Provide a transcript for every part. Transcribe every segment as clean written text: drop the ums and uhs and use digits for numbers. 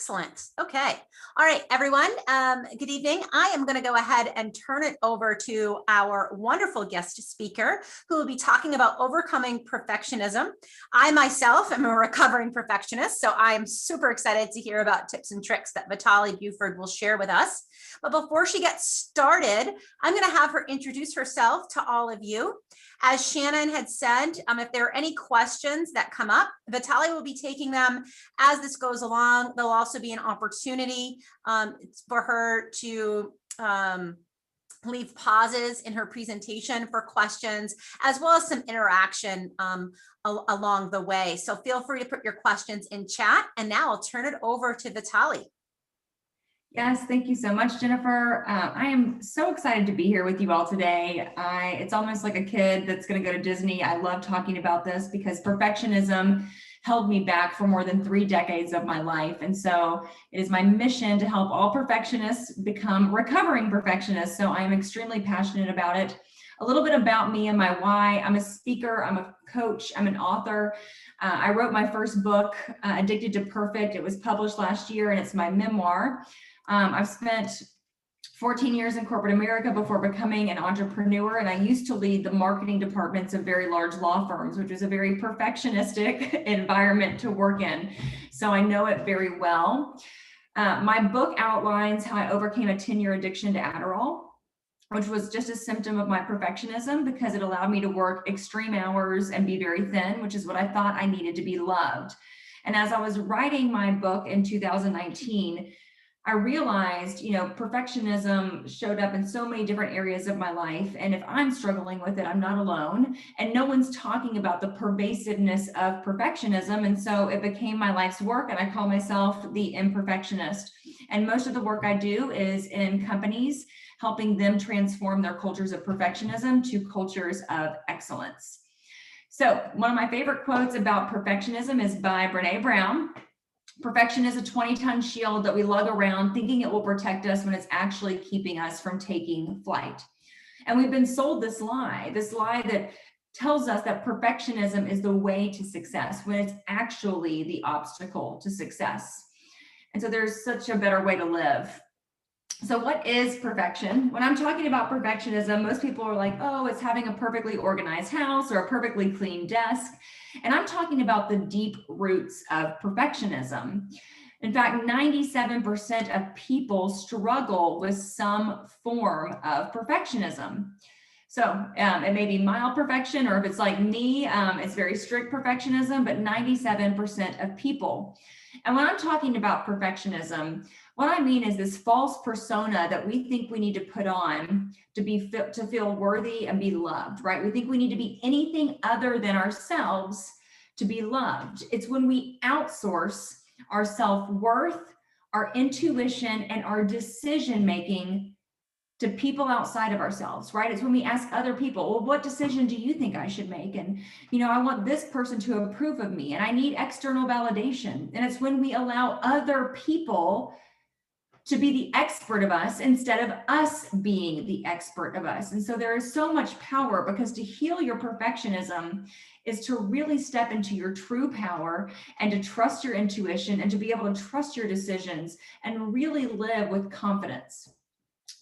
Excellent. Okay. All right, everyone. Good evening. I am going to go ahead and turn it over to our wonderful guest speaker who will be talking about overcoming perfectionism. I myself am a recovering perfectionist, so I am super excited to hear about tips and tricks that Vitaly Buford will share with us. But before she gets started, I'm going to have her introduce herself to all of you. As Shannon had said, if there are any questions that come up, Vitaly will be taking them as this goes along. There'll also be an opportunity for her to leave pauses in her presentation for questions, as well as some interaction along the way. So feel free to put your questions in chat. And now I'll turn it over to Vitaly. Yes, thank you so much, Jennifer. I am so excited to be here with you all today. It's almost like a kid that's going to go to Disney. I love talking about this because perfectionism held me back for more than 3 decades of my life. And so it is my mission to help all perfectionists become recovering perfectionists. So I am extremely passionate about it. A little bit about me and my why. I'm a speaker, I'm a coach, I'm an author. I wrote my first book, Addicted to Perfect. It was published last year and it's my memoir. I've spent 14 years in corporate America before becoming an entrepreneur, and I used to lead the marketing departments of very large law firms, which was a very perfectionistic environment to work in. So I know it very well. My book outlines how I overcame a 10-year addiction to Adderall, which was just a symptom of my perfectionism because it allowed me to work extreme hours and be very thin, which is what I thought I needed to be loved. And as I was writing my book in 2019, I realized, perfectionism showed up in so many different areas of my life. And if I'm struggling with it, I'm not alone. And no one's talking about the pervasiveness of perfectionism. And so it became my life's work. And I call myself the Imperfectionist. And most of the work I do is in companies, helping them transform their cultures of perfectionism to cultures of excellence. So one of my favorite quotes about perfectionism is by Brené Brown. Perfection is a 20-ton shield that we lug around thinking it will protect us when it's actually keeping us from taking flight. And we've been sold this lie that tells us that perfectionism is the way to success when it's actually the obstacle to success. And so there's such a better way to live. So what is perfection? When I'm talking about perfectionism, most people are like, oh, it's having a perfectly organized house or a perfectly clean desk. And I'm talking about the deep roots of perfectionism. In fact, 97% of people struggle with some form of perfectionism. So it may be mild perfection, or if it's like me, it's very strict perfectionism, but 97% of people. And when I'm talking about perfectionism, what I mean is this false persona that we think we need to put on to feel worthy and be loved, right? We think we need to be anything other than ourselves to be loved. It's when we outsource our self-worth, our intuition, and our decision-making to people outside of ourselves, right? It's when we ask other people, well, what decision do you think I should make? And, I want this person to approve of me and I need external validation. And it's when we allow other people to be the expert of us instead of us being the expert of us. And so there is so much power, because to heal your perfectionism is to really step into your true power and to trust your intuition and to be able to trust your decisions and really live with confidence.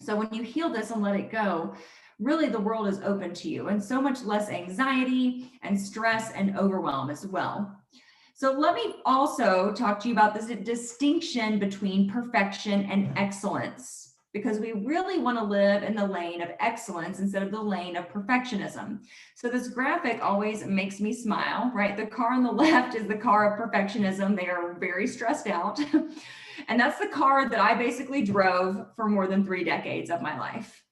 So when you heal this and let it go, really the world is open to you, and so much less anxiety and stress and overwhelm as well. So let me also talk to you about this distinction between perfection and excellence, because we really want to live in the lane of excellence instead of the lane of perfectionism. So this graphic always makes me smile, right? The car on the left is the car of perfectionism. They are very stressed out. And that's the car that I basically drove for more than 3 decades of my life.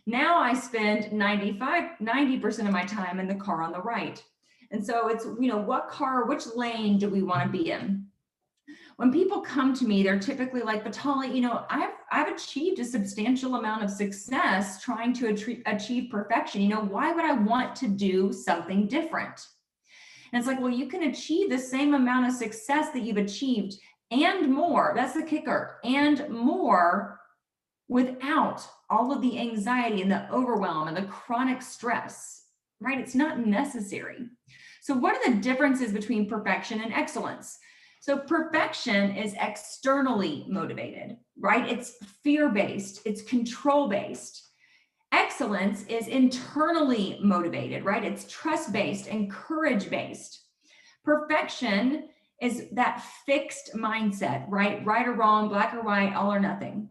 Now I spend 90% of my time in the car on the right. And so it's, what car, which lane do we want to be in? When people come to me, they're typically like, Vitaly, I've achieved a substantial amount of success trying to achieve perfection. Why would I want to do something different? And it's like, well, you can achieve the same amount of success that you've achieved and more. That's the kicker, and more, without all of the anxiety and the overwhelm and the chronic stress, right? It's not necessary. So what are the differences between perfection and excellence? So perfection is externally motivated, right? It's fear-based, it's control-based. Excellence is internally motivated, right? It's trust-based and courage-based. Perfection is that fixed mindset, right? Right or wrong, black or white, all or nothing.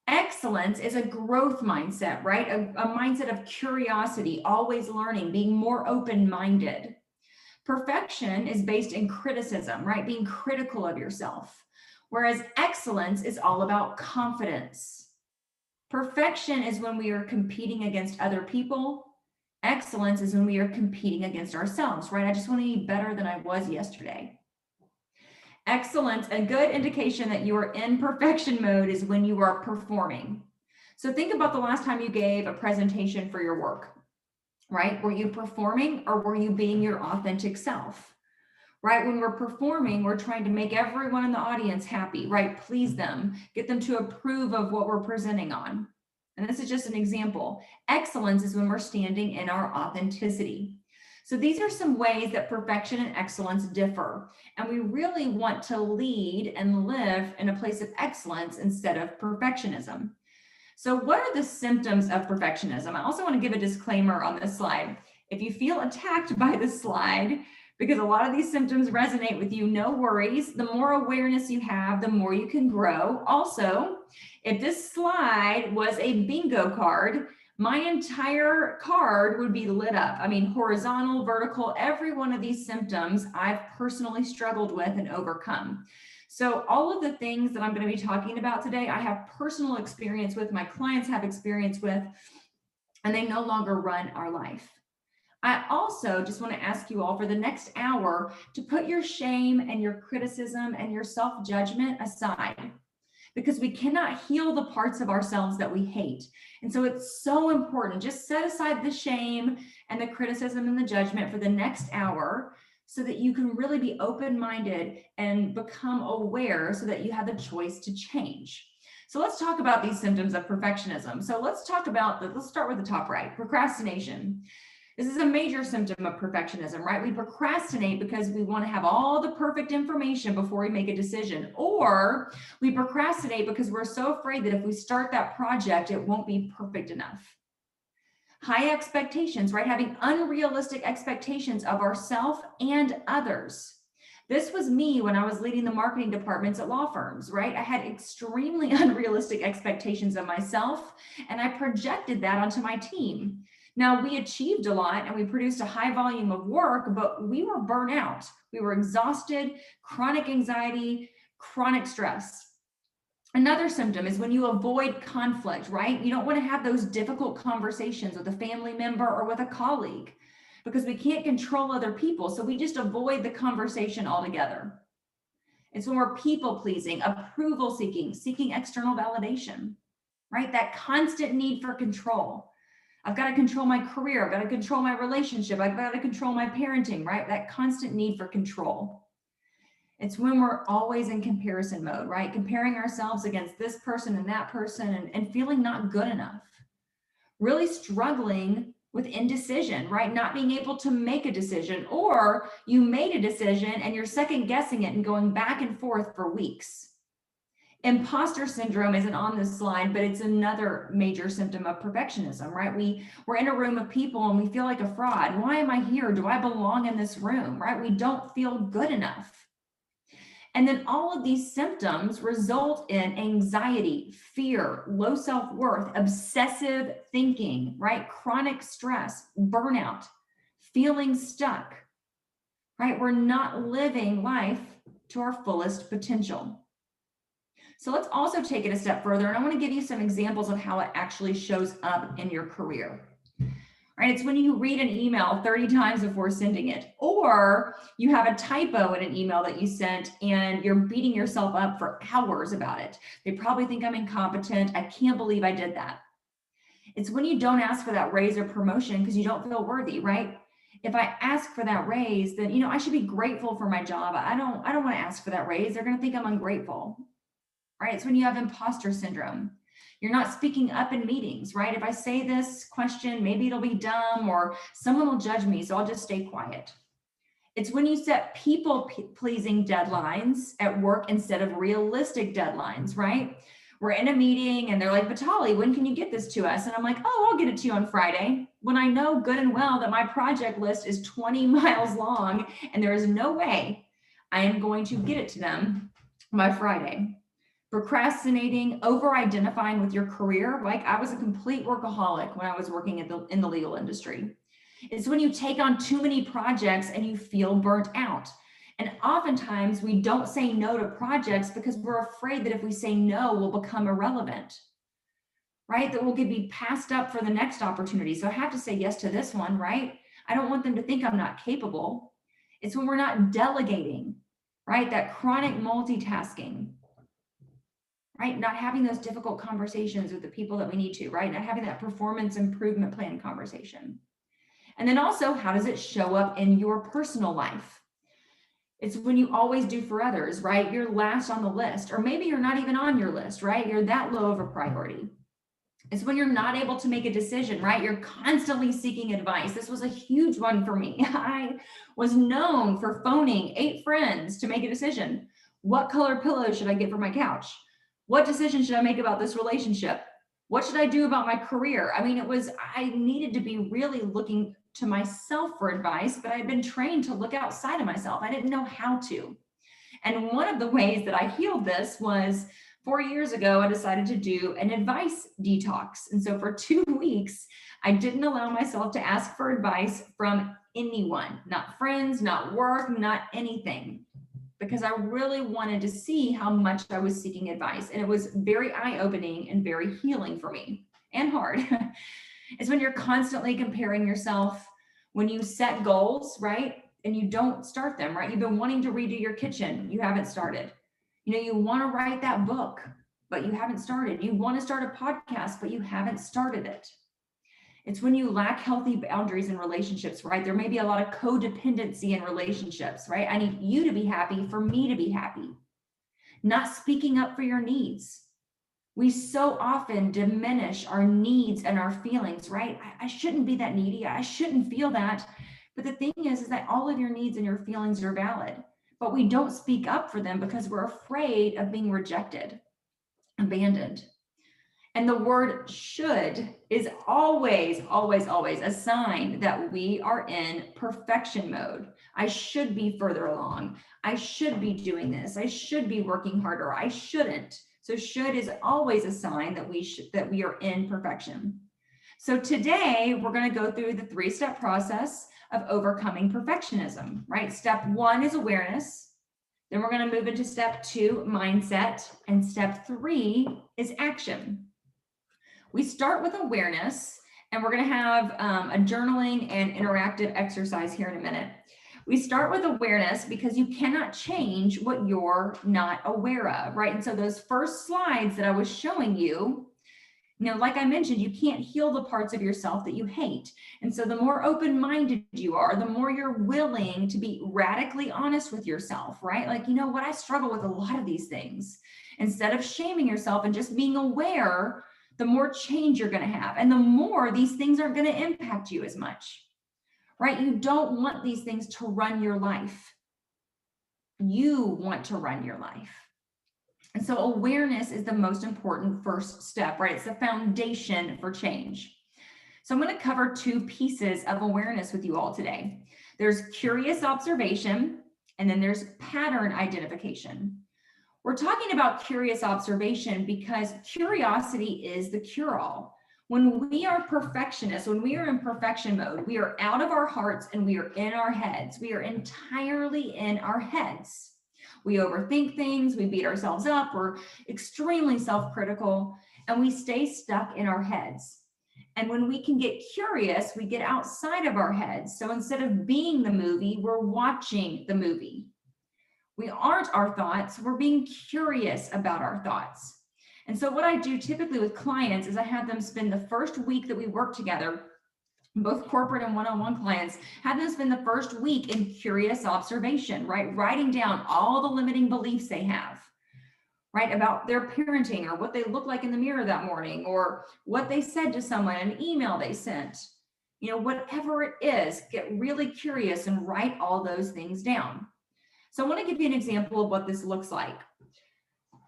Excellence is a growth mindset, right? A mindset of curiosity, always learning, being more open-minded. Perfection is based in criticism, right? Being critical of yourself. Whereas excellence is all about confidence. Perfection is when we are competing against other people. Excellence is when we are competing against ourselves, right? I just want to be better than I was yesterday. Excellence, a good indication that you are in perfection mode is when you are performing. So think about the last time you gave a presentation for your work, right? Were you performing or were you being your authentic self? Right? When we're performing, we're trying to make everyone in the audience happy, right? Please them, get them to approve of what we're presenting on. And this is just an example. Excellence is when we're standing in our authenticity. So these are some ways that perfection and excellence differ. And we really want to lead and live in a place of excellence instead of perfectionism. So what are the symptoms of perfectionism? I also want to give a disclaimer on this slide. If you feel attacked by this slide, because a lot of these symptoms resonate with you, no worries. The more awareness you have, the more you can grow. Also, if this slide was a bingo card, my entire card would be lit up. I mean, horizontal, vertical, every one of these symptoms I've personally struggled with and overcome. So all of the things that I'm going to be talking about today, I have personal experience with, my clients have experience with, and they no longer run our life. I also just want to ask you all for the next hour to put your shame and your criticism and your self-judgment aside, because we cannot heal the parts of ourselves that we hate. And so it's so important. Just set aside the shame and the criticism and the judgment for the next hour so that you can really be open-minded and become aware so that you have the choice to change. So let's talk about these symptoms of perfectionism. So let's start with the top right, procrastination. This is a major symptom of perfectionism, right? We procrastinate because we want to have all the perfect information before we make a decision, or we procrastinate because we're so afraid that if we start that project, it won't be perfect enough. High expectations, right? Having unrealistic expectations of ourselves and others. This was me when I was leading the marketing departments at law firms, right? I had extremely unrealistic expectations of myself, and I projected that onto my team. Now, we achieved a lot and we produced a high volume of work, but we were burnt out. We were exhausted, chronic anxiety, chronic stress. Another symptom is when you avoid conflict, right? You don't want to have those difficult conversations with a family member or with a colleague because we can't control other people. So we just avoid the conversation altogether. It's when we're people pleasing, approval seeking, seeking external validation, right? That constant need for control. I've got to control my career. I've got to control my relationship. I've got to control my parenting, right? That constant need for control. It's when we're always in comparison mode, right? Comparing ourselves against this person and that person and feeling not good enough. Really struggling with indecision, right? Not being able to make a decision, or you made a decision and you're second guessing it and going back and forth for weeks. Imposter syndrome isn't on this slide, but it's another major symptom of perfectionism, right? We're in a room of people and we feel like a fraud. Why am I here? Do I belong in this room, right? We don't feel good enough. And then all of these symptoms result in anxiety, fear, low self-worth, obsessive thinking, right? Chronic stress, burnout, feeling stuck, right? We're not living life to our fullest potential. So let's also take it a step further. And I want to give you some examples of how it actually shows up in your career. Right? It's when you read an email 30 times before sending it, or you have a typo in an email that you sent and you're beating yourself up for hours about it. They probably think I'm incompetent. I can't believe I did that. It's when you don't ask for that raise or promotion because you don't feel worthy, right? If I ask for that raise, then I should be grateful for my job. I don't want to ask for that raise. They're going to think I'm ungrateful. Right? It's when you have imposter syndrome. You're not speaking up in meetings, right? If I say this question, maybe it'll be dumb or someone will judge me, so I'll just stay quiet. It's when you set people-pleasing deadlines at work instead of realistic deadlines, right? We're in a meeting and they're like, Vitali, when can you get this to us? And I'm like, oh, I'll get it to you on Friday. When I know good and well that my project list is 20 miles long and there is no way I am going to get it to them by Friday. Procrastinating, over-identifying with your career. Like I was a complete workaholic when I was working in the legal industry. It's when you take on too many projects and you feel burnt out. And oftentimes we don't say no to projects because we're afraid that if we say no, we'll become irrelevant, right? That we'll be passed up for the next opportunity. So I have to say yes to this one, right? I don't want them to think I'm not capable. It's when we're not delegating, right? That chronic multitasking, right? Not having those difficult conversations with the people that we need to, right? Not having that performance improvement plan conversation. And then also, how does it show up in your personal life? It's when you always do for others, right? You're last on the list, or maybe you're not even on your list, right? You're that low of a priority. It's when you're not able to make a decision, right? You're constantly seeking advice. This was a huge one for me. I was known for phoning 8 friends to make a decision. What color pillow should I get for my couch? What decision should I make about this relationship? What should I do about my career? I mean, I needed to be really looking to myself for advice, but I had been trained to look outside of myself. I didn't know how to. And one of the ways that I healed this was 4 years ago, I decided to do an advice detox. And so for 2 weeks, I didn't allow myself to ask for advice from anyone, not friends, not work, not anything, because I really wanted to see how much I was seeking advice. And it was very eye-opening and very healing for me, and hard. It's when you're constantly comparing yourself, when you set goals, right? And you don't start them, right? You've been wanting to redo your kitchen, you haven't started. You want to write that book, but you haven't started. You want to start a podcast, but you haven't started it. It's when you lack healthy boundaries in relationships, right? There may be a lot of codependency in relationships, right? I need you to be happy for me to be happy. Not speaking up for your needs. We so often diminish our needs and our feelings, right? I shouldn't be that needy. I shouldn't feel that. But the thing is that all of your needs and your feelings are valid, but we don't speak up for them because we're afraid of being rejected, abandoned. And the word should is always, always, always a sign that we are in perfection mode. I should be further along. I should be doing this. I should be working harder. I shouldn't. So should is always a sign that we are in perfection. So today we're going to go through the 3-step process of overcoming perfectionism, right? Step 1 is awareness. Then we're going to move into step 2, mindset, and step 3 is action. We start with awareness, and we're going to have a journaling and interactive exercise here in a minute. We start with awareness because you cannot change what you're not aware of, right? And so those first slides that I was showing you, like I mentioned, you can't heal the parts of yourself that you hate. And so the more open-minded you are, the more you're willing to be radically honest with yourself, right? Like, what, I struggle with a lot of these things. Instead of shaming yourself and just being aware, the more change you're going to have. And the more these things aren't going to impact you as much, right? You don't want these things to run your life. You want to run your life. And so awareness is the most important first step, right? It's the foundation for change. So I'm going to cover 2 pieces of awareness with you all today. There's curious observation, and then there's pattern identification. We're talking about curious observation because curiosity is the cure-all. When we are perfectionists, when we are in perfection mode, we are out of our hearts and we are in our heads. We are entirely in our heads. We overthink things, we beat ourselves up, we're extremely self-critical, and we stay stuck in our heads. And when we can get curious, we get outside of our heads. So instead of being the movie, we're watching the movie. We aren't our thoughts, we're being curious about our thoughts. And so what I do typically with clients is I have them spend the first week that we work together, both corporate and one-on-one clients, have them spend the first week in curious observation, right? Writing down all the limiting beliefs they have, right? About their parenting, or what they look like in the mirror that morning, or what they said to someone, an email they sent. whatever it is, get really curious and write all those things down. So I want to give you an example of what this looks like.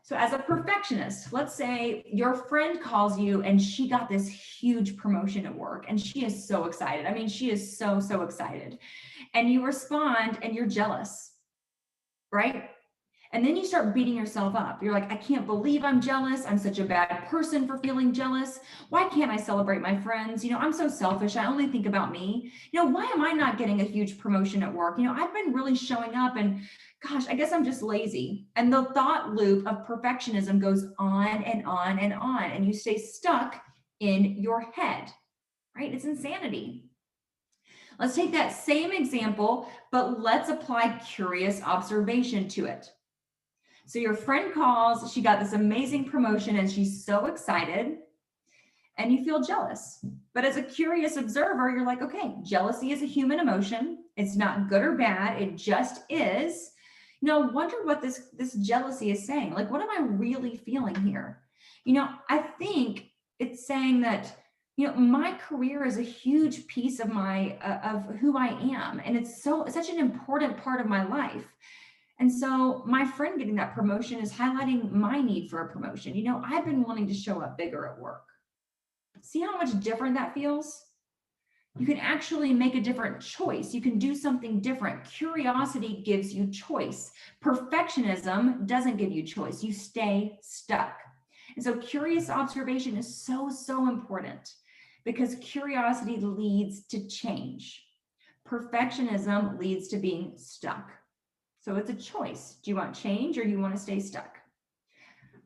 So as a perfectionist, let's say your friend calls you and she got this huge promotion at work and she is so excited. I mean, she is so excited. And you respond and you're jealous, right? And then you start beating yourself up. You're like, I can't believe I'm jealous. I'm such a bad person for feeling jealous. Why can't I celebrate my friends? I'm so selfish. I only think about me. Why am I not getting a huge promotion at work? I've been really showing up and gosh, I guess I'm just lazy. And the thought loop of perfectionism goes on and on and on, and you stay stuck in your head, right? It's insanity. Let's take that same example, but let's apply curious observation to it. So your friend calls, she got this amazing promotion and she's so excited and you feel jealous. But as a curious observer, you're like, okay, jealousy is a human emotion. It's not good or bad. It just is. Wonder what this jealousy is saying. Like, what am I really feeling here? I think it's saying that, my career is a huge piece of of who I am. And it's such an important part of my life. And so my friend getting that promotion is highlighting my need for a promotion. I've been wanting to show up bigger at work. See how much different that feels? You can actually make a different choice. You can do something different. Curiosity gives you choice. Perfectionism doesn't give you choice. You stay stuck. And so curious observation is so important because curiosity leads to change. Perfectionism leads to being stuck. So it's a choice. Do you want change or do you want to stay stuck?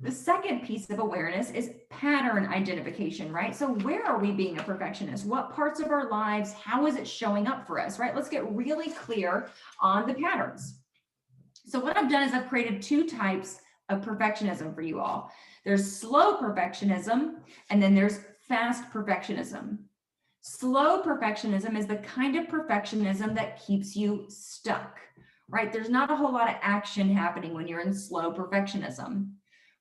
The second piece of awareness is pattern identification, right? So where are we being a perfectionist? What parts of our lives, how is it showing up for us, right? Let's get really clear on the patterns. So what I've done is I've created two types of perfectionism for you all. There's slow perfectionism, and then there's fast perfectionism. Slow perfectionism is the kind of perfectionism that keeps you stuck, right? There's not a whole lot of action happening when you're in slow perfectionism,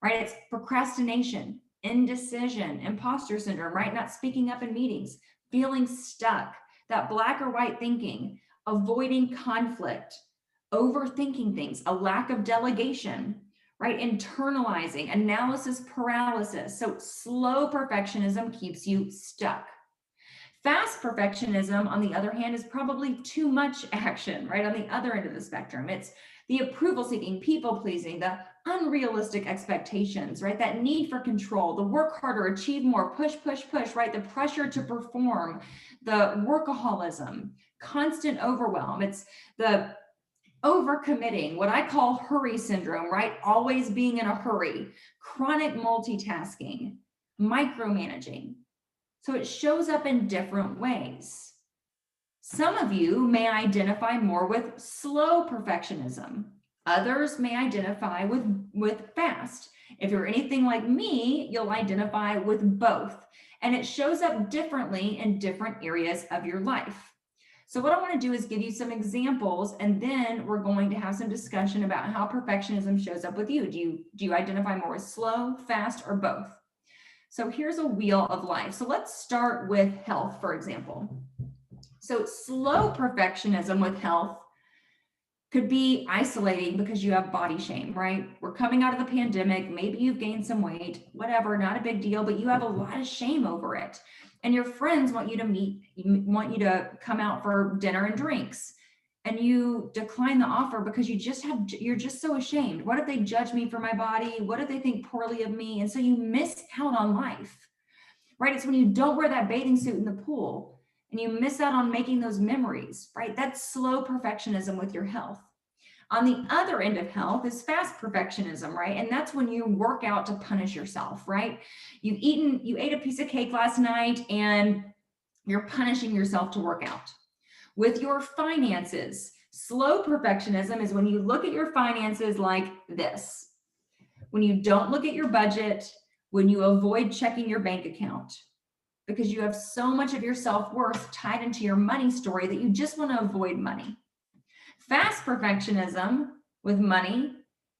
right? It's procrastination, indecision, imposter syndrome, right? Not speaking up in meetings, feeling stuck, that black or white thinking, avoiding conflict, overthinking things, a lack of delegation, right? Internalizing, analysis paralysis. So slow perfectionism keeps you stuck. Fast perfectionism, on the other hand, is probably too much action, right? On the other end of the spectrum. It's the approval seeking, people pleasing, the unrealistic expectations, right? That need for control, the work harder, achieve more, push, right? The pressure to perform, the workaholism, constant overwhelm. It's the overcommitting, what I call hurry syndrome, right? Always being in a hurry, chronic multitasking, micromanaging. So it shows up in different ways. Some of you may identify more with slow perfectionism. Others may identify with fast. If you're anything like me, you'll identify with both. And it shows up differently in different areas of your life. So what I want to do is give you some examples, and then we're going to have some discussion about how perfectionism shows up with you. Do you identify more with slow, fast, or both? So here's a wheel of life. So let's start with health, for example. So slow perfectionism with health could be isolating because you have body shame, right? We're coming out of the pandemic. Maybe you've gained some weight, whatever, not a big deal, but you have a lot of shame over it. And your friends want you to come out for dinner and drinks. And you decline the offer because you're just so ashamed. What if they judge me for my body? What if they think poorly of me? And so you miss out on life, right? It's when you don't wear that bathing suit in the pool and you miss out on making those memories, right? That's slow perfectionism with your health. On the other end of health is fast perfectionism, right? And that's when you work out to punish yourself, right? You ate a piece of cake last night and you're punishing yourself to work out. With your finances, slow perfectionism is when you look at your finances like this. When you don't look at your budget, when you avoid checking your bank account, because you have so much of your self-worth tied into your money story that you just want to avoid money. Fast perfectionism with money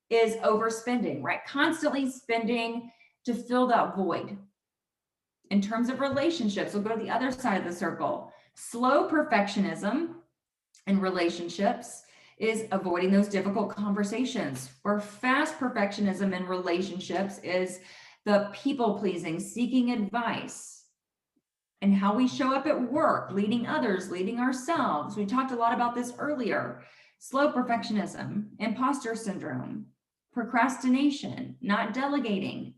is overspending, right? Constantly spending to fill that void. In terms of relationships, we'll go to the other side of the circle. Slow perfectionism in relationships is avoiding those difficult conversations, or fast perfectionism in relationships is the people pleasing, seeking advice, and how we show up at work, leading others, leading ourselves. We talked a lot about this earlier. Slow perfectionism, imposter syndrome, procrastination, not delegating.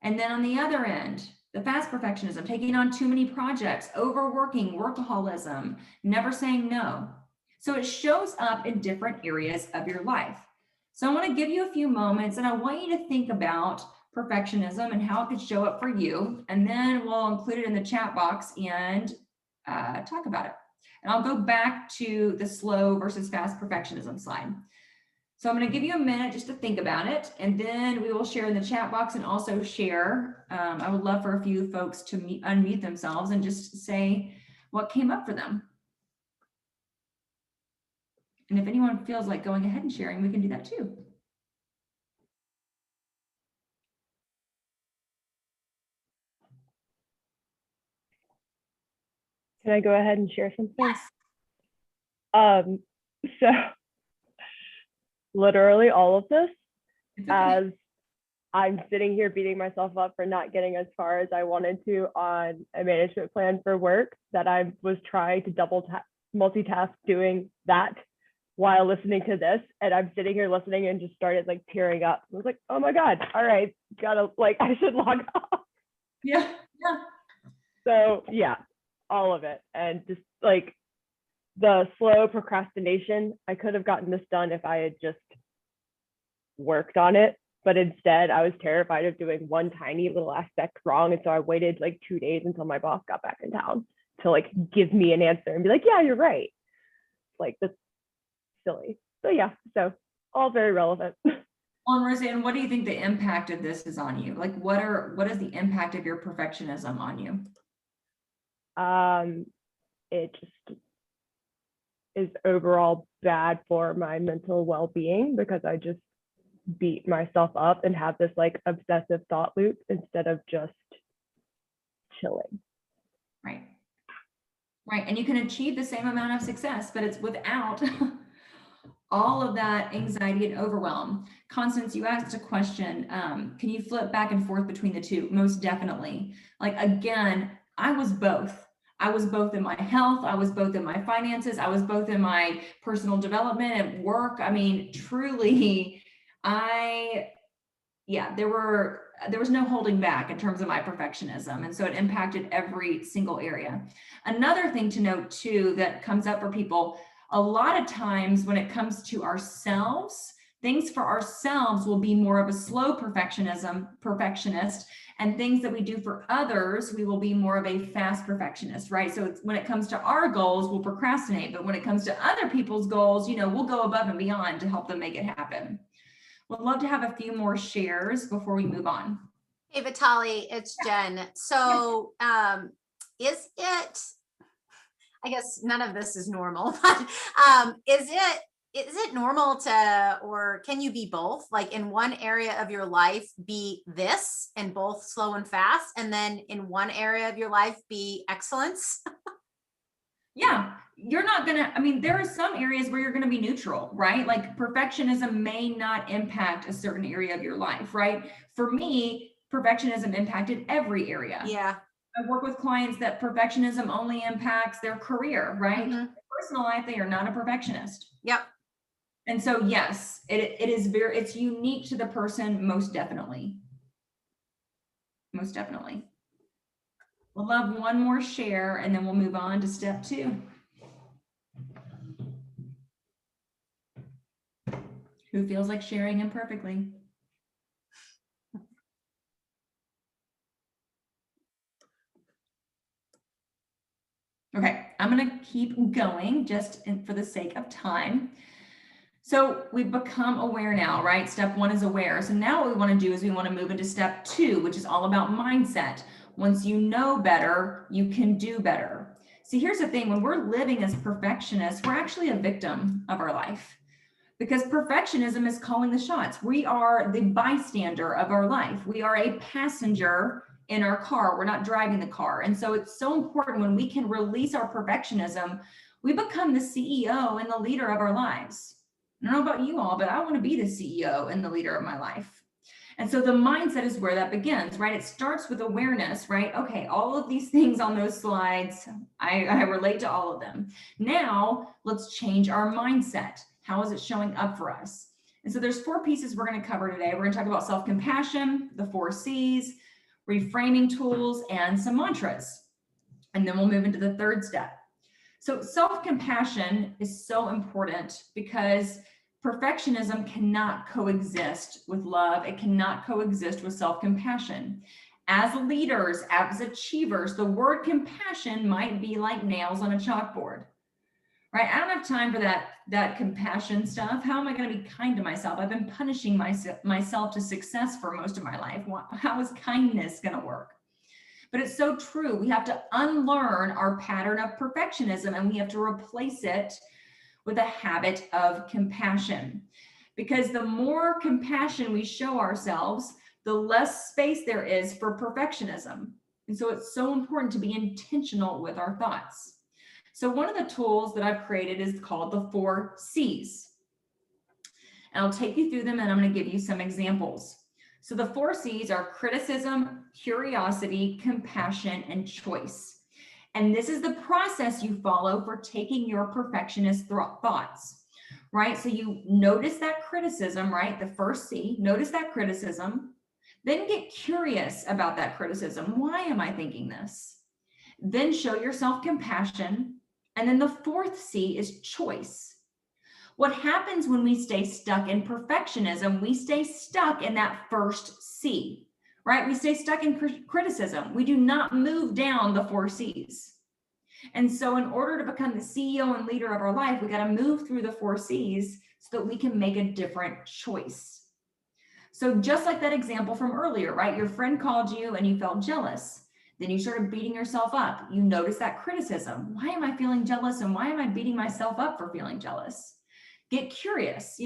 And then on the other end, the fast perfectionism, taking on too many projects, overworking, workaholism, never saying no. So it shows up in different areas of your life. So I want to give you a few moments and I want you to think about perfectionism and how it could show up for you. And then we'll include it in the chat box and talk about it. And I'll go back to the slow versus fast perfectionism slide. So I'm going to give you a minute just to think about it, and then we will share in the chat box and also share. I would love for a few folks to unmute themselves and just say what came up for them. And if anyone feels like going ahead and sharing, we can do that too. Can I go ahead and share something? Yes. So literally all of this, It's okay. as I'm sitting here beating myself up for not getting as far as I wanted to on a management plan for work, that I was trying to multitask doing that while listening to this. And I'm sitting here listening and just started like tearing up. I was like, oh my God, all right, gotta like, I should log off. Yeah. So yeah, all of it. And just like the slow procrastination, I could have gotten this done if I had just worked on it. But instead, I was terrified of doing one tiny little aspect wrong. And so I waited like 2 days until my boss got back in town to like give me an answer and be like, yeah, you're right. Like, that's silly. So yeah, so all very relevant. Well, and Roseanne, what do you think the impact of this is on you? Like, what is the impact of your perfectionism on you? It just is overall bad for my mental well-being because I just beat myself up and have this like obsessive thought loop instead of just chilling. Right. Right. And you can achieve the same amount of success, but it's without all of that anxiety and overwhelm. Constance, you asked a question. Can you flip back and forth between the two? Most definitely. Like, again, I was both. I was both in my health. I was both in my finances. I was both in my personal development at work. I mean, truly, there was no holding back in terms of my perfectionism. And so it impacted every single area. Another thing to note too, that comes up for people, a lot of times when it comes to ourselves, things for ourselves will be more of a slow perfectionist, and things that we do for others, we will be more of a fast perfectionist, right? So when it comes to our goals, we'll procrastinate, but when it comes to other people's goals, we'll go above and beyond to help them make it happen. We'd love to have a few more shares before we move on. Hey, Vitali, it's Jen. So is it, I guess none of this is normal, but is it normal to, or can you be both? Like in one area of your life, be this and both slow and fast, and then in one area of your life, be excellence? Yeah, you're not gonna, there are some areas where you're gonna be neutral, right? Like perfectionism may not impact a certain area of your life, right? For me, perfectionism impacted every area. Yeah. I work with clients that perfectionism only impacts their career, right? Mm-hmm. Their personal life, they are not a perfectionist. Yep. And so yes, it's unique to the person, most definitely. Most definitely. We'll love one more share and then we'll move on to step 2. Who feels like sharing imperfectly? Okay, I'm gonna keep going just for the sake of time. So we've become aware now, right? Step 1 is aware. So now what we want to do is we want to move into step 2, which is all about mindset. Once you know better, you can do better. See, here's the thing. When we're living as perfectionists, we're actually a victim of our life because perfectionism is calling the shots. We are the bystander of our life. We are a passenger in our car. We're not driving the car. And so it's so important when we can release our perfectionism, we become the CEO and the leader of our lives. I don't know about you all, but I want to be the CEO and the leader of my life. And so the mindset is where that begins, right? It starts with awareness, right? Okay, all of these things on those slides, I relate to all of them. Now, let's change our mindset. How is it showing up for us? And so there's 4 pieces we're going to cover today. We're going to talk about self-compassion, the 4 C's, reframing tools, and some mantras. And then we'll move into the 3rd step. So self-compassion is so important because perfectionism cannot coexist with love. It cannot coexist with self-compassion. As leaders, as achievers, the word compassion might be like nails on a chalkboard, right? I don't have time for that compassion stuff. How am I going to be kind to myself? I've been punishing myself to success for most of my life. How is kindness going to work? But it's so true. We have to unlearn our pattern of perfectionism and we have to replace it with a habit of compassion. Because the more compassion we show ourselves, the less space there is for perfectionism. And so it's so important to be intentional with our thoughts. So one of the tools that I've created is called the 4 C's. And I'll take you through them and I'm going to give you some examples. So the 4 C's are criticism, curiosity, compassion, and choice. And this is the process you follow for taking your perfectionist thoughts, right? So you notice that criticism, right? The first C, notice that criticism, then get curious about that criticism. Why am I thinking this? Then show yourself compassion. And then the 4th C is choice. What happens when we stay stuck in perfectionism? We stay stuck in that first C, right? We stay stuck in criticism. We do not move down the 4 C's. And so in order to become the CEO and leader of our life, we got to move through the 4 C's so that we can make a different choice. So just like that example from earlier, right? Your friend called you and you felt jealous. Then you started beating yourself up. You notice that criticism. Why am I feeling jealous? And why am I beating myself up for feeling jealous? Get curious.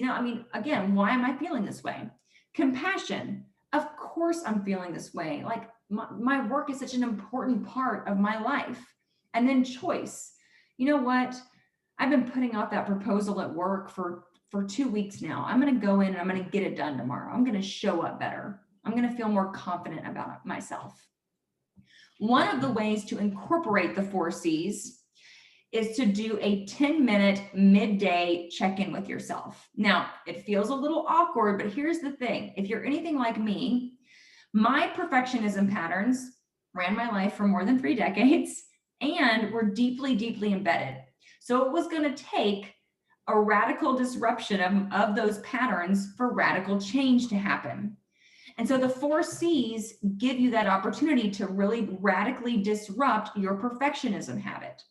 Again, why am I feeling this way? Compassion. Of course I'm feeling this way. Like my work is such an important part of my life. And then choice. You know what? I've been putting off that proposal at work for 2 weeks now. I'm going to go in and I'm going to get it done tomorrow. I'm going to show up better. I'm going to feel more confident about myself. One of the ways to incorporate the 4 C's is to do a 10-minute midday check-in with yourself. Now, it feels a little awkward, but here's the thing. If you're anything like me, my perfectionism patterns ran my life for more than 3 decades and were deeply, deeply embedded. So it was going to take a radical disruption of those patterns for radical change to happen. And so the 4 C's give you that opportunity to really radically disrupt your perfectionism habit.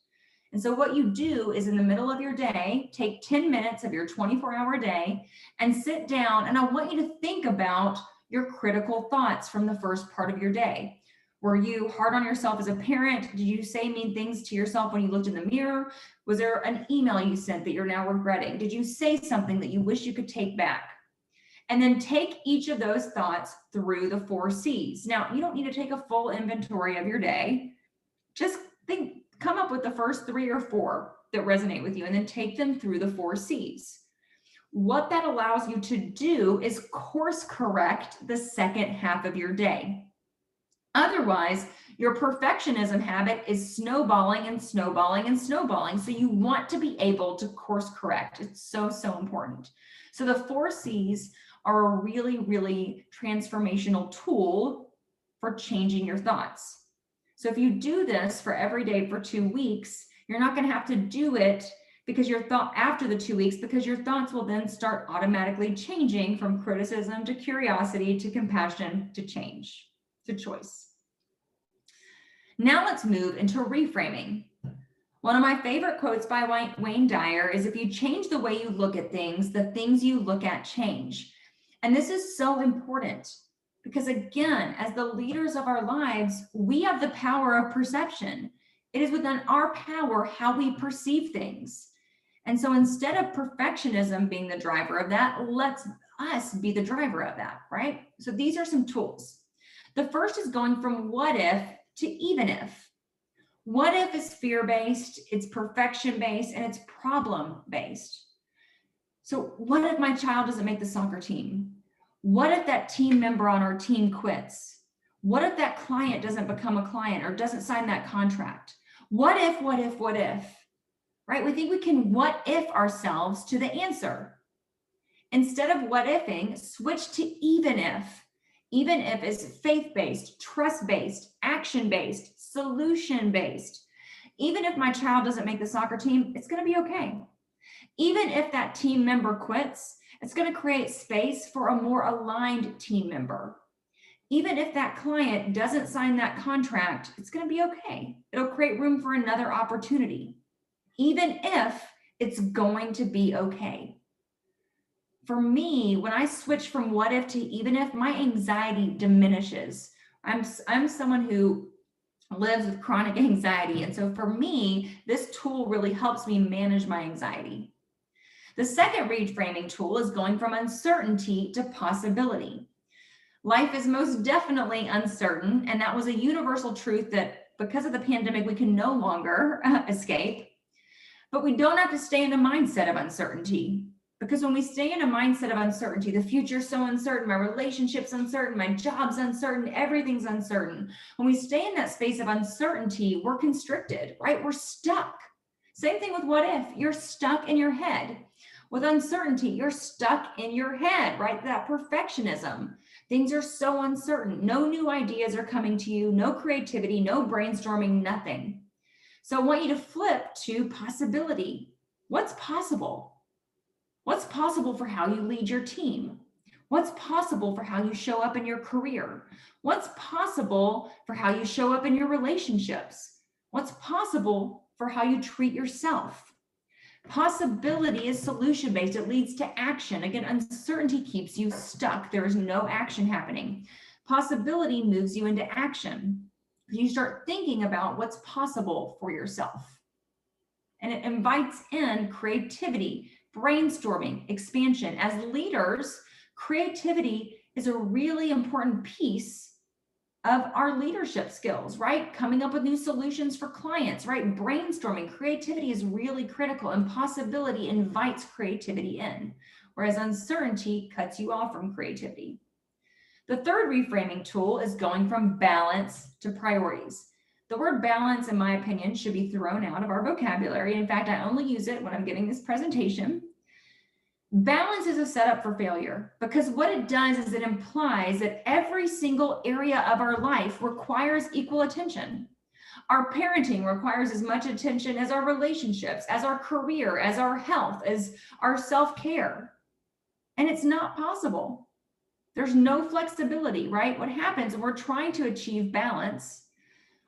And so what you do is in the middle of your day, take 10 minutes of your 24-hour day and sit down. And I want you to think about your critical thoughts from the first part of your day. Were you hard on yourself as a parent? Did you say mean things to yourself when you looked in the mirror? Was there an email you sent that you're now regretting? Did you say something that you wish you could take back? And then take each of those thoughts through the 4 C's. Now, you don't need to take a full inventory of your day. Just come up with the first 3 or 4 that resonate with you and then take them through the 4 C's. What that allows you to do is course correct the second half of your day. Otherwise, your perfectionism habit is snowballing and snowballing and snowballing. So you want to be able to course correct. It's so, so important. So the 4 C's are a really, really transformational tool for changing your thoughts. So if you do this for every day for 2 weeks, you're not going to have to do it because after the 2 weeks, because your thoughts will then start automatically changing from criticism to curiosity to compassion to change to choice. Now let's move into reframing. One of my favorite quotes by Wayne Dyer is, if you change the way you look at things, the things you look at change. And this is so important because, again, as the leaders of our lives, we have the power of perception. It is within our power how we perceive things. And so instead of perfectionism being the driver of that, let's us be the driver of that, right? So these are some tools. The first is going from what if to even if. What if is fear-based, it's perfection-based, and it's problem-based. So what if my child doesn't make the soccer team? What if that team member on our team quits? What if that client doesn't become a client or doesn't sign that contract? What if, right? We think we can what if ourselves to the answer. Instead of what ifing, switch to even if. Even if is faith-based, trust-based, action-based, solution-based. Even if my child doesn't make the soccer team, it's going to be okay. Even if that team member quits, it's going to create space for a more aligned team member. Even if that client doesn't sign that contract, it's going to be okay. It'll create room for another opportunity. Even if it's going to be okay. For me, when I switch from what if to even if, my anxiety diminishes. I'm someone who lives with chronic anxiety. And so for me, this tool really helps me manage my anxiety. The second reframing tool is going from uncertainty to possibility. Life is most definitely uncertain, and that was a universal truth that because of the pandemic, we can no longer escape. But we don't have to stay in a mindset of uncertainty, because when we stay in a mindset of uncertainty, the future's so uncertain, my relationship's uncertain, my job's uncertain, everything's uncertain. When we stay in that space of uncertainty, we're constricted, right? We're stuck. Same thing with what if. You're stuck in your head. With uncertainty, you're stuck in your head, right? That perfectionism. Things are so uncertain. No new ideas are coming to you, no creativity, no brainstorming, nothing. So I want you to flip to possibility. What's possible? What's possible for how you lead your team? What's possible for how you show up in your career? What's possible for how you show up in your relationships? What's possible for how you treat yourself? Possibility is solution-based. It leads to action. Again, uncertainty keeps you stuck. There is no action happening. Possibility moves you into action. You start thinking about what's possible for yourself. And it invites in creativity, brainstorming, expansion. As leaders, creativity is a really important piece of our leadership skills, right? Coming up with new solutions for clients, right? Brainstorming, creativity is really critical, and possibility invites creativity in, whereas uncertainty cuts you off from creativity. The third reframing tool is going from balance to priorities. The word balance, in my opinion, should be thrown out of our vocabulary. In fact, I only use it when I'm giving this presentation. Balance is a setup for failure, because what it does is it implies that every single area of our life requires equal attention. Our parenting requires as much attention as our relationships, as our career, as our health, as our self-care. And it's not possible. There's no flexibility, right? What happens when we're trying to achieve balance,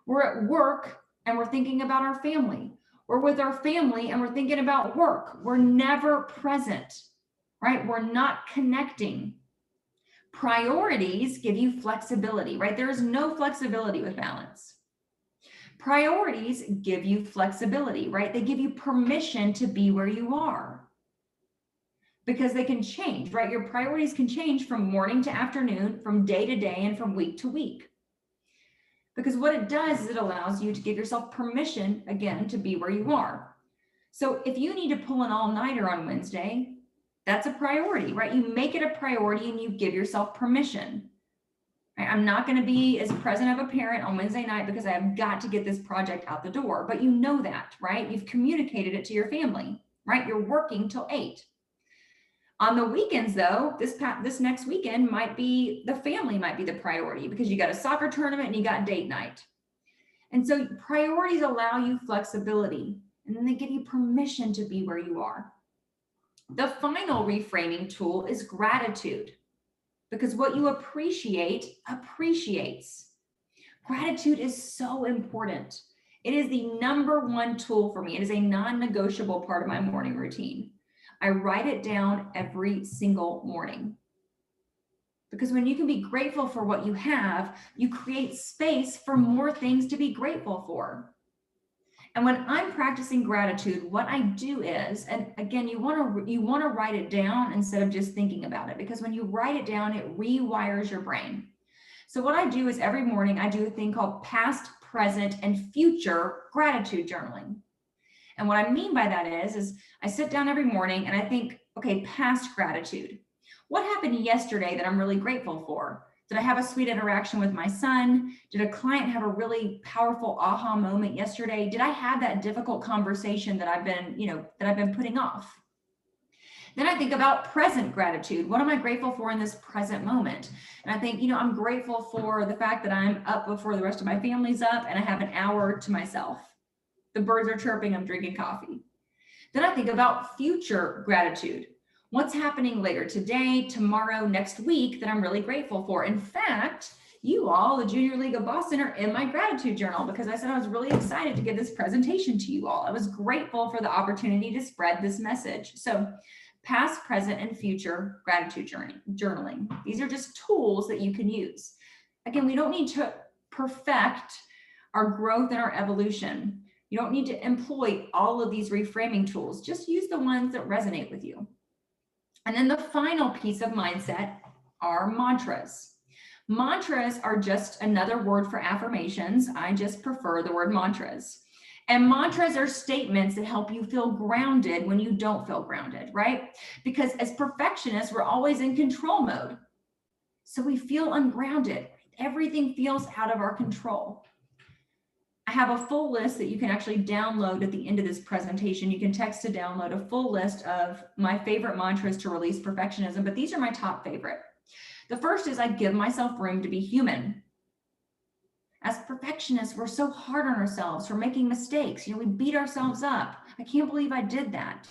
we're at work and we're thinking about our family. We're with our family and we're thinking about work. We're never present, right? We're not connecting. Priorities give you flexibility, right? There is no flexibility with balance. Priorities give you flexibility, right? They give you permission to be where you are, because they can change, right? Your priorities can change from morning to afternoon, from day to day, and from week to week. Because what it does is it allows you to give yourself permission, again, to be where you are. So if you need to pull an all-nighter on Wednesday, that's a priority, right? You make it a priority and you give yourself permission. Right? I'm not going to be as present of a parent on Wednesday night because I have got to get this project out the door. But you know that, right? You've communicated it to your family, right? You're working till 8. On the weekends, though, this next weekend the family might be the priority, because you got a soccer tournament and you got date night. And so priorities allow you flexibility, and then they give you permission to be where you are. The final reframing tool is gratitude, because what you appreciate appreciates. Gratitude is so important. It is the #1 tool for me. It is a non-negotiable part of my morning routine. I write it down every single morning, because when you can be grateful for what you have, you create space for more things to be grateful for. And when I'm practicing gratitude, what I do is, and again, you want to write it down instead of just thinking about it, because when you write it down, it rewires your brain. So what I do is every morning I do a thing called past, present, and future gratitude journaling. And what I mean by that is I sit down every morning and I think, okay, past gratitude. What happened yesterday that I'm really grateful for? Did I have a sweet interaction with my son? Did a client have a really powerful aha moment yesterday? Did I have that difficult conversation that I've been putting off? Then I think about present gratitude. What am I grateful for in this present moment? And I think, I'm grateful for the fact that I'm up before the rest of my family's up and I have an hour to myself. The birds are chirping, I'm drinking coffee. Then I think about future gratitude. What's happening later today, tomorrow, next week that I'm really grateful for? In fact, you all, the Junior League of Boston, are in my gratitude journal because I said I was really excited to give this presentation to you all. I was grateful for the opportunity to spread this message. So past, present, and future gratitude journaling. These are just tools that you can use. Again, we don't need to perfect our growth and our evolution. You don't need to employ all of these reframing tools. Just use the ones that resonate with you. And then the final piece of mindset are mantras. Mantras are just another word for affirmations. I just prefer the word mantras. And mantras are statements that help you feel grounded when you don't feel grounded, right? Because as perfectionists, we're always in control mode. So we feel ungrounded. Everything feels out of our control. I have a full list that you can actually download at the end of this presentation. You can text to download a full list of my favorite mantras to release perfectionism, but these are my top favorite. The first is I give myself room to be human. As perfectionists, we're so hard on ourselves for making mistakes. We beat ourselves up. I can't believe I did that.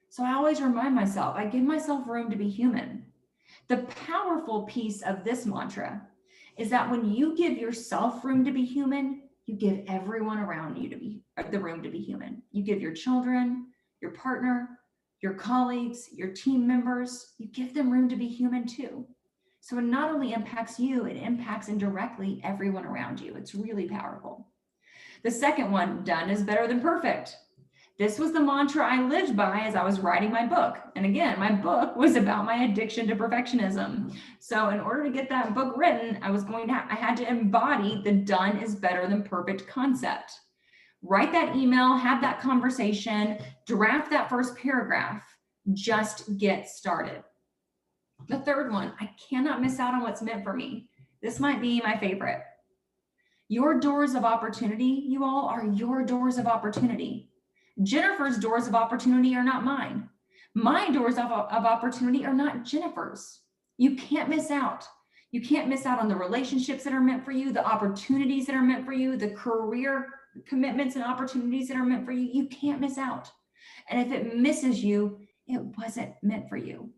So I always remind myself, I give myself room to be human. The powerful piece of this mantra is that when you give yourself room to be human, you give everyone around you the room to be human. You give your children, your partner, your colleagues, your team members, you give them room to be human too. So it not only impacts you, it impacts indirectly everyone around you. It's really powerful. The second one, done is better than perfect. This was the mantra I lived by as I was writing my book. And again, my book was about my addiction to perfectionism. So in order to get that book written, I had to embody the done is better than perfect concept. Write that email, have that conversation, draft that first paragraph, just get started. The third one, I cannot miss out on what's meant for me. This might be my favorite. Your doors of opportunity, you all, are your doors of opportunity. Jennifer's doors of opportunity are not mine. My doors of opportunity are not Jennifer's. You can't miss out. You can't miss out on the relationships that are meant for you, the opportunities that are meant for you, the career commitments and opportunities that are meant for you. You can't miss out. And if it misses you, it wasn't meant for you.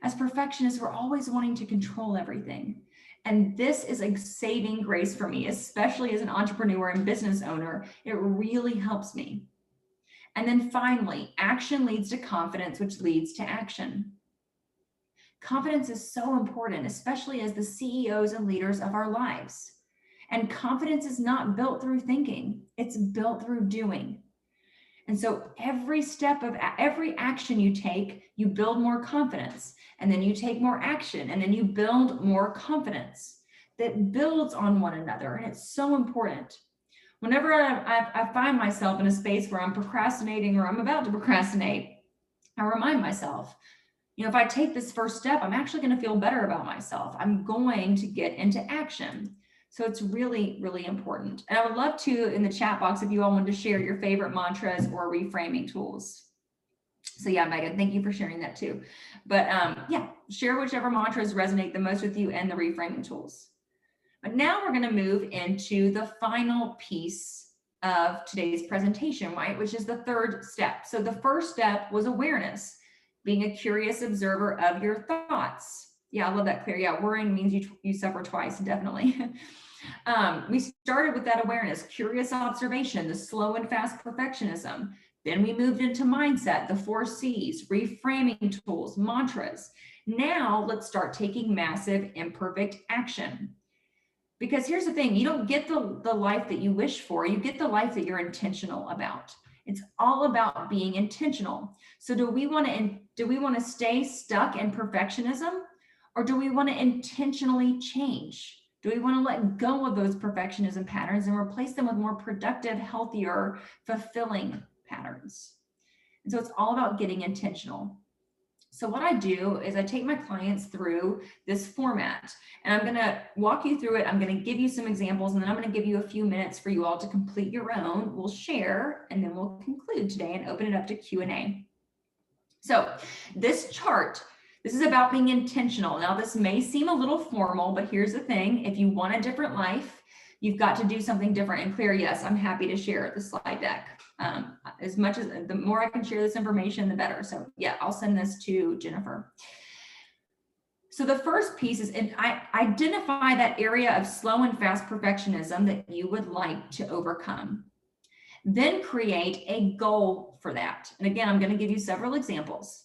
As perfectionists, we're always wanting to control everything. And this is a saving grace for me, especially as an entrepreneur and business owner. It really helps me. And then finally, action leads to confidence, which leads to action. Confidence is so important, especially as the CEOs and leaders of our lives. And confidence is not built through thinking, it's built through doing. And so every action you take, you build more confidence, and then you take more action, and then you build more confidence that builds on one another. And it's so important. Whenever I find myself in a space where I'm procrastinating or I'm about to procrastinate, I remind myself, if I take this first step, I'm actually going to feel better about myself. I'm going to get into action. So it's really, really important. And I would love to, in the chat box, if you all want to share your favorite mantras or reframing tools. So yeah, Megan, thank you for sharing that too. But share whichever mantras resonate the most with you and the reframing tools. But now we're going to move into the final piece of today's presentation, right? Which is the third step. So the first step was awareness, being a curious observer of your thoughts. Yeah, I love that, Claire. Yeah, worrying means you suffer twice, definitely. We started with that awareness, curious observation, the slow and fast perfectionism. Then we moved into mindset, the 4 C's, reframing tools, mantras. Now let's start taking massive imperfect action. Because here's the thing, you don't get the life that you wish for, you get the life that you're intentional about. It's all about being intentional. So do we want to stay stuck in perfectionism, Or do we want to intentionally change? Do we want to let go of those perfectionism patterns and replace them with more productive, healthier, fulfilling patterns? And so it's all about getting intentional. So what I do is I take my clients through this format, and I'm going to walk you through it. I'm going to give you some examples, and then I'm going to give you a few minutes for you all to complete your own. We'll share, and then we'll conclude today and open it up to Q&A. So this chart, this is about being intentional. Now, this may seem a little formal, but here's the thing. If you want a different life, you've got to do something different and clear. Yes, I'm happy to share the slide deck. As much as the more I can share this information, the better. So yeah, I'll send this to Jennifer. So the first piece is, and I identify that area of slow and fast perfectionism that you would like to overcome. Then create a goal for that. And again, I'm going to give you several examples.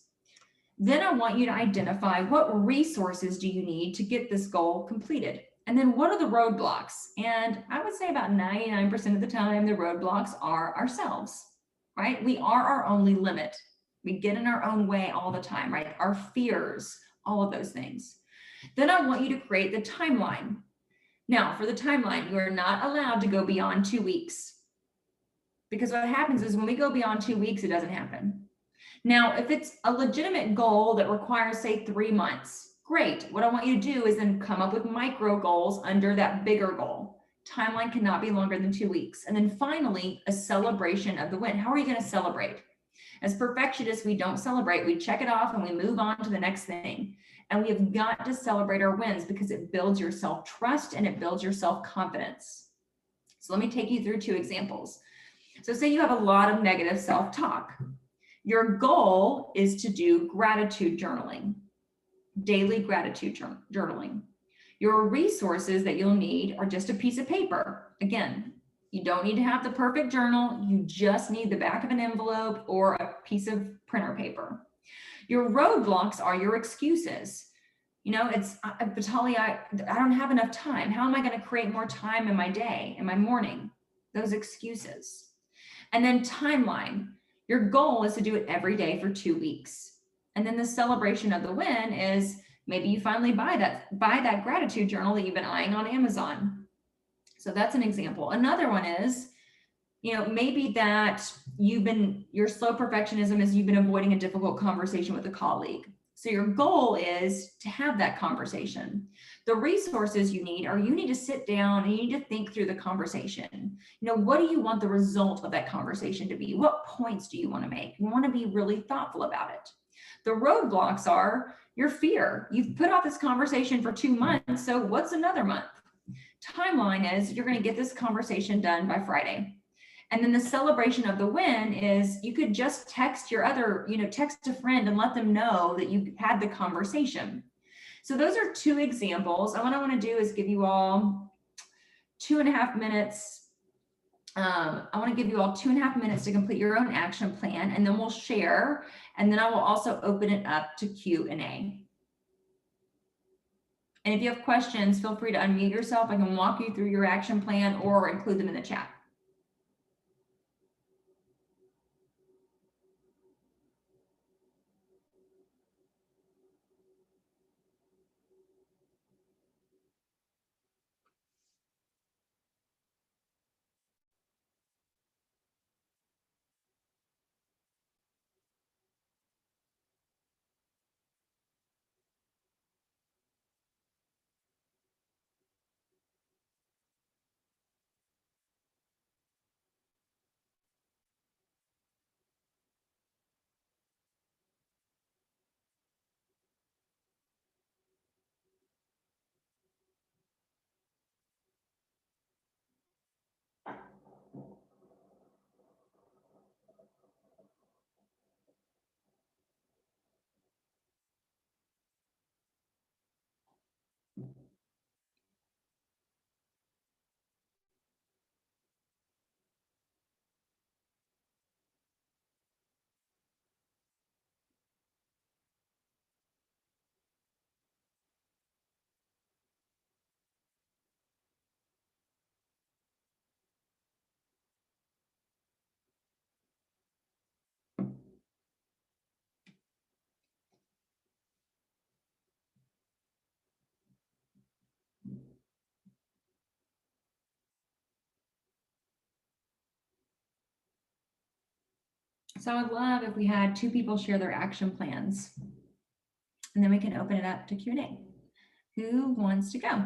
Then I want you to identify what resources do you need to get this goal completed. And then what are the roadblocks? And I would say about 99% of the time, the roadblocks are ourselves, right? We are our only limit. We get in our own way all the time, right? Our fears, all of those things. Then I want you to create the timeline. Now, for the timeline, you are not allowed to go beyond 2 weeks. Because what happens is when we go beyond 2 weeks, it doesn't happen. Now, if it's a legitimate goal that requires, say, 3 months, great. What I want you to do is then come up with micro goals under that bigger goal. Timeline cannot be longer than 2 weeks. And then finally, a celebration of the win. How are you going to celebrate? As perfectionists, we don't celebrate. We check it off and we move on to the next thing. And we have got to celebrate our wins because it builds your self-trust and it builds your self-confidence. So let me take you through 2 examples. So say you have a lot of negative self-talk. Your goal is to do gratitude journaling, daily gratitude journaling. Your resources that you'll need are just a piece of paper. Again, you don't need to have the perfect journal. You just need the back of an envelope or a piece of printer paper. Your roadblocks are your excuses. You know, it's, Vitaly, I don't have enough time. How am I going to create more time in my day, in my morning? Those excuses. And then timeline. Your goal is to do it every day for 2 weeks. And then the celebration of the win is maybe you finally buy that gratitude journal that you've been eyeing on Amazon. So that's an example. Another one is, you know, maybe that your slow perfectionism is you've been avoiding a difficult conversation with a colleague. So your goal is to have that conversation. The resources you need are you need to sit down and you need to think through the conversation. You know, what do you want the result of that conversation to be? What points do you want to make? You want to be really thoughtful about it. The roadblocks are your fear. You've put off this conversation for 2 months. So what's another month? Timeline is you're going to get this conversation done by Friday. And then the celebration of the win is you could just text text a friend and let them know that you had the conversation. So those are 2 examples. And what I want to do is give you all 2.5 minutes. I want to give you all 2.5 minutes to complete your own action plan, and then we'll share. And then I will also open it up to Q&A. And if you have questions, feel free to unmute yourself. I can walk you through your action plan or include them in the chat. So I would love if we had 2 people share their action plans, and then we can open it up to Q&A. Who wants to go?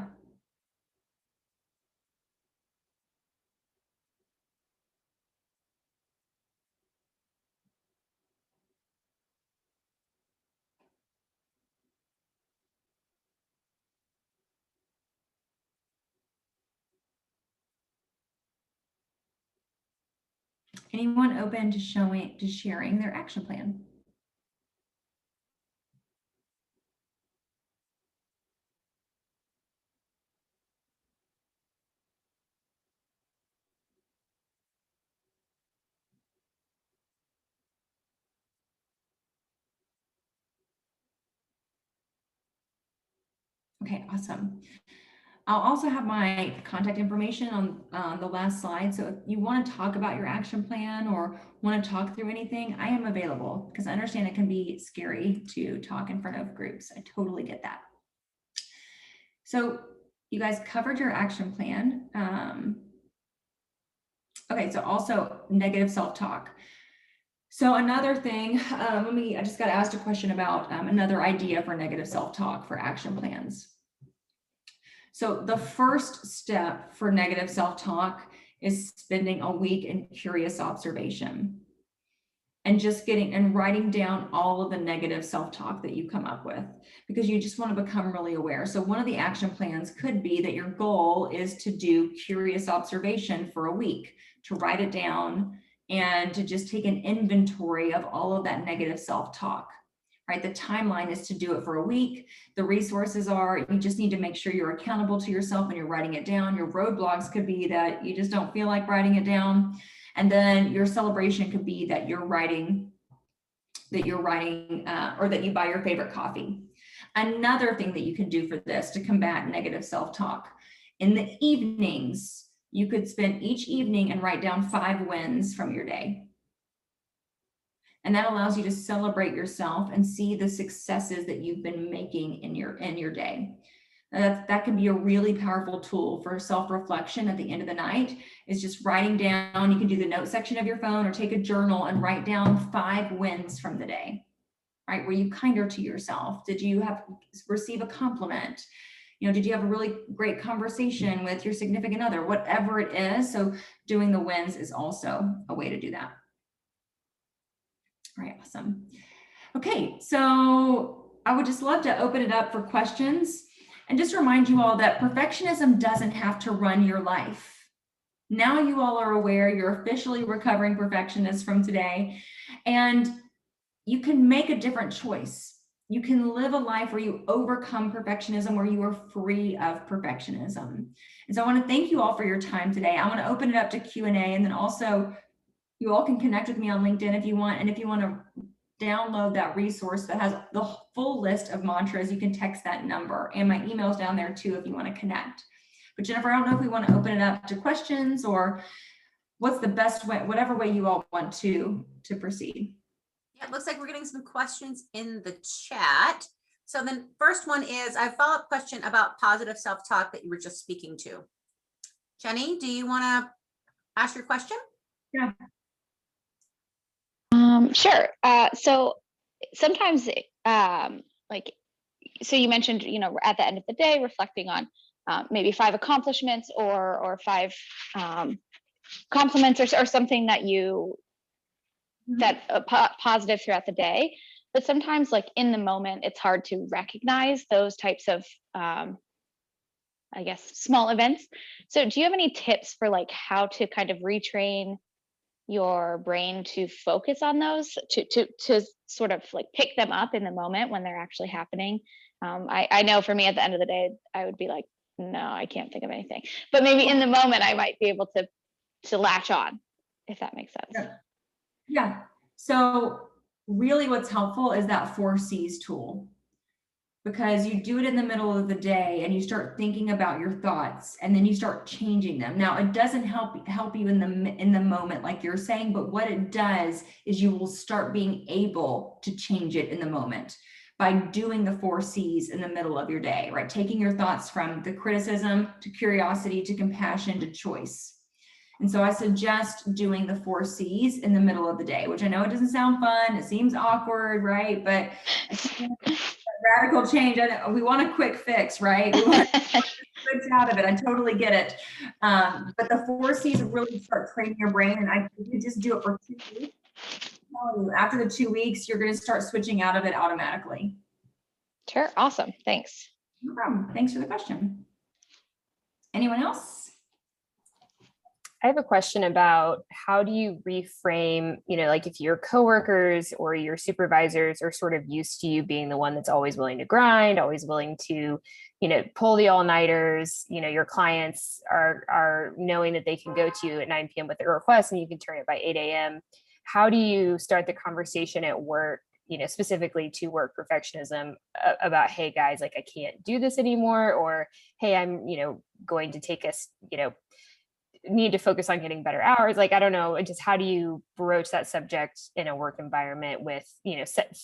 Anyone open to sharing their action plan? Okay, awesome. I'll also have my contact information on the last slide. So if you want to talk about your action plan or want to talk through anything, I am available, because I understand it can be scary to talk in front of groups. I totally get that. So you guys covered your action plan. Okay, so also negative self-talk. So another thing, I just got asked a question about another idea for negative self-talk for action plans. So the first step for negative self-talk is spending a week in curious observation and just writing down all of the negative self-talk that you come up with, because you just want to become really aware. So one of the action plans could be that your goal is to do curious observation for a week, to write it down and to just take an inventory of all of that negative self-talk. Right? The timeline is to do it for a week. The resources are, you just need to make sure you're accountable to yourself when you're writing it down. Your roadblocks could be that you just don't feel like writing it down. And then your celebration could be that you're writing, or that you buy your favorite coffee. Another thing that you can do for this to combat negative self-talk, in the evenings, you could spend each evening and write down 5 wins from your day. And that allows you to celebrate yourself and see the successes that you've been making in your day. That can be a really powerful tool for self-reflection at the end of the night, is just writing down. You can do the note section of your phone or take a journal and write down 5 wins from the day, right? Were you kinder to yourself? Did you receive a compliment? Did you have a really great conversation with your significant other? Whatever it is. So doing the wins is also a way to do that. All right, awesome. Okay, so I would just love to open it up for questions and just remind you all that perfectionism doesn't have to run your life. Now you all are aware, you're officially recovering perfectionists from today, and you can make a different choice. You can live a life where you overcome perfectionism, where you are free of perfectionism. And so I want to thank you all for your time today. I want to open it up to Q&A, and then also you all can connect with me on LinkedIn if you want. And if you want to download that resource that has the full list of mantras, you can text that number. And my email's down there too if you want to connect. But Jennifer, I don't know if we want to open it up to questions or what's the best way, whatever way you all want to proceed. Yeah, it looks like we're getting some questions in the chat. So the first one is a follow-up question about positive self-talk that you were just speaking to. Jenny, do you want to ask your question? Yeah. Sure. So sometimes, so you mentioned, at the end of the day, reflecting on maybe 5 accomplishments or 5 compliments or something that you positive throughout the day. But sometimes, like in the moment, it's hard to recognize those types of, I guess, small events. So do you have any tips for how to kind of retrain your brain to focus on those, to sort of pick them up in the moment when they're actually happening? I know for me at the end of the day, I would be like, no, I can't think of anything. But maybe in the moment, I might be able to latch on, if that makes sense. Yeah. So really what's helpful is that 4 C's tool, because you do it in the middle of the day and you start thinking about your thoughts and then you start changing them. Now, it doesn't help you in the moment, like you're saying, but what it does is you will start being able to change it in the moment by doing the 4 C's in the middle of your day, right? Taking your thoughts from the criticism to curiosity to compassion to choice. And so I suggest doing the 4 C's in the middle of the day, which I know it doesn't sound fun. It seems awkward, right? But radical change, we want a quick fix, right? We want switch out of it. I totally get it. But the 4 C's really start training your brain. And you just do it for 2 weeks. After the 2 weeks, you're going to start switching out of it automatically. Sure. Awesome. Thanks. No problem. Thanks for the question. Anyone else? I have a question about how do you reframe, like if your coworkers or your supervisors are sort of used to you being the one that's always willing to grind, always willing to, pull the all-nighters, your clients are knowing that they can go to you at 9 p.m. with a request and you can turn it by 8 a.m. How do you start the conversation at work, specifically to work perfectionism about, hey guys, like I can't do this anymore, or hey, I'm, going to take us, need to focus on getting better hours. Like, I don't know, just how do you broach that subject in a work environment with,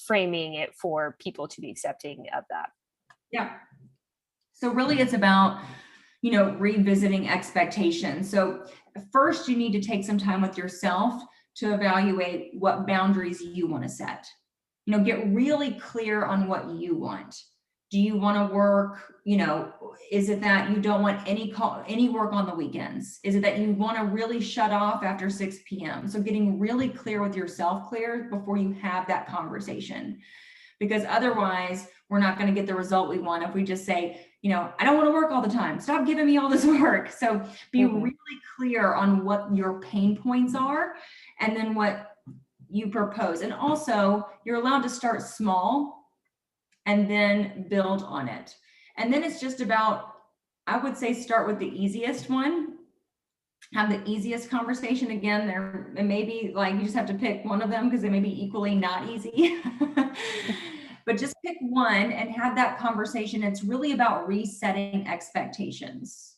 framing it for people to be accepting of that? Yeah. So really it's about, revisiting expectations. So first you need to take some time with yourself to evaluate what boundaries you want to set. Get really clear on what you want. Do you want to work, is it that you don't want any work on the weekends? Is it that you want to really shut off after 6 p.m.? So getting really clear with yourself before you have that conversation, because otherwise we're not going to get the result we want if we just say, I don't want to work all the time. Stop giving me all this work. So be really clear on what your pain points are and then what you propose. And also you're allowed to start small and then build on it. And then it's just about, I would say, start with the easiest one, have the easiest conversation. Again, it may be like you just have to pick one of them because they may be equally not easy. But just pick one and have that conversation. It's really about resetting expectations,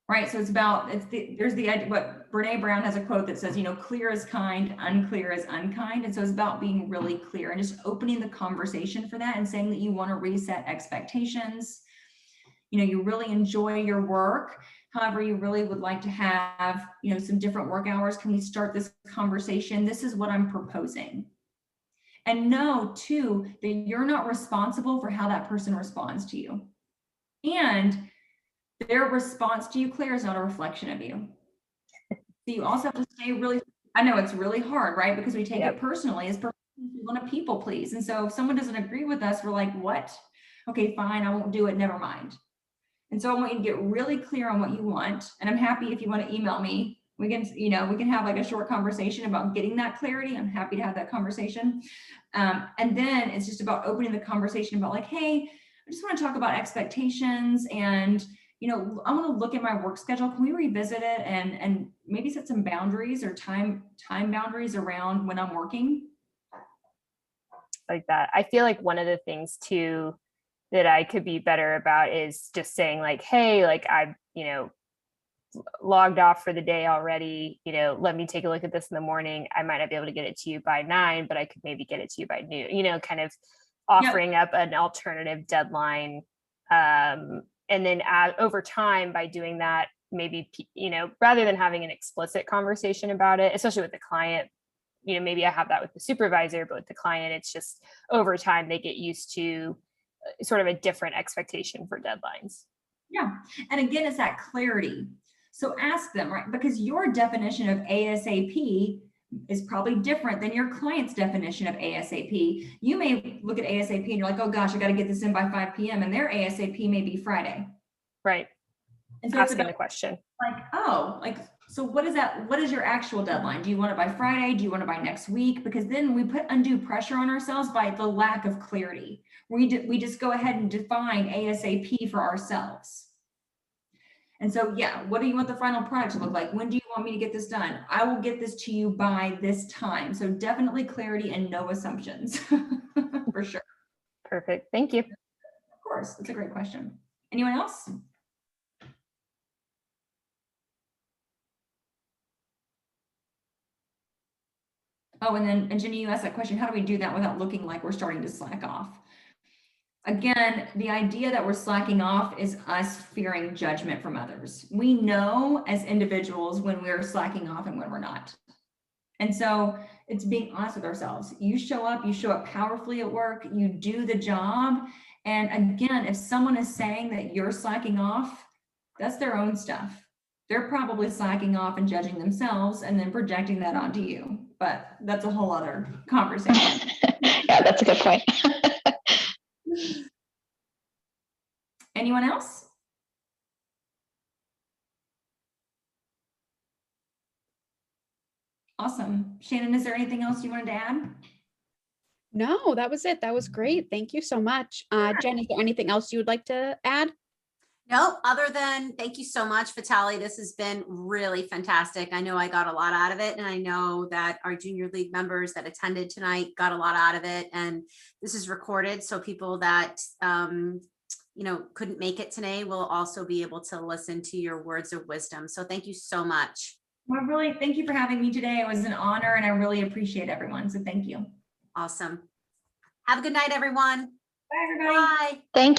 right? So it's about, what Brene Brown has a quote that says, clear is kind, unclear is unkind. And so it's about being really clear and just opening the conversation for that and saying that you want to reset expectations. You really enjoy your work. However, you really would like to have, some different work hours. Can we start this conversation? This is what I'm proposing. And know too, that you're not responsible for how that person responds to you. And their response to you, Claire, is not a reflection of you. So you also have to stay I know it's really hard, right? Because we take it personally as we want to people please. And so if someone doesn't agree with us, we're like, what? Okay, fine, I won't do it, never mind. And so I want you to get really clear on what you want. And I'm happy if you want to email me. We can have like a short conversation about getting that clarity. I'm happy to have that conversation. And then it's just about opening the conversation about like, hey, I just want to talk about expectations and I want to look at my work schedule. Can we revisit it and maybe set some boundaries or time boundaries around when I'm working? Like that. I feel like one of the things too that I could be better about is just saying like, hey, like I've, logged off for the day already, let me take a look at this in the morning. I might not be able to get it to you by 9, but I could maybe get it to you by noon, kind of offering up an alternative deadline. And then over time, by doing that, maybe, rather than having an explicit conversation about it, especially with the client, maybe I have that with the supervisor, but with the client, it's just over time, they get used to sort of a different expectation for deadlines. Yeah. And again, it's that clarity. So ask them, right? Because your definition of ASAP is probably different than your client's definition of ASAP. You may look at ASAP and you're like, oh gosh, I got to get this in by 5 p.m. and their ASAP may be Friday. Right. And so asking the question. Like, so what is that? What is your actual deadline? Do you want it by Friday? Do you want it by next week? Because then we put undue pressure on ourselves by the lack of clarity. We just go ahead and define ASAP for ourselves. And so, yeah, what do you want the final product to look like? When do you want me to get this done? I will get this to you by this time. So definitely clarity and no assumptions for sure. Perfect. Thank you. Of course. That's a great question. Anyone else? Oh, and then, and Jenny, you asked that question, how do we do that without looking like we're starting to slack off? Again, the idea that we're slacking off is us fearing judgment from others. We know as individuals when we're slacking off and when we're not. And so it's being honest with ourselves. You show up powerfully at work, you do the job. And again, if someone is saying that you're slacking off, that's their own stuff. They're probably slacking off and judging themselves and then projecting that onto you. But that's a whole other conversation. Yeah, that's a good point. Anyone else? Awesome. Shannon, is there anything else you wanted to add? No, that was it. That was great. Thank you so much. Jen, is there anything else you would like to add? No, other than thank you so much, Vitaly. This has been really fantastic. I know I got a lot out of it, and I know that our junior league members that attended tonight got a lot out of it. And this is recorded, so people that couldn't make it today will also be able to listen to your words of wisdom. So thank you so much. Well, really, thank you for having me today. It was an honor, and I really appreciate everyone. So thank you. Awesome. Have a good night, everyone. Bye, everybody. Bye. Thank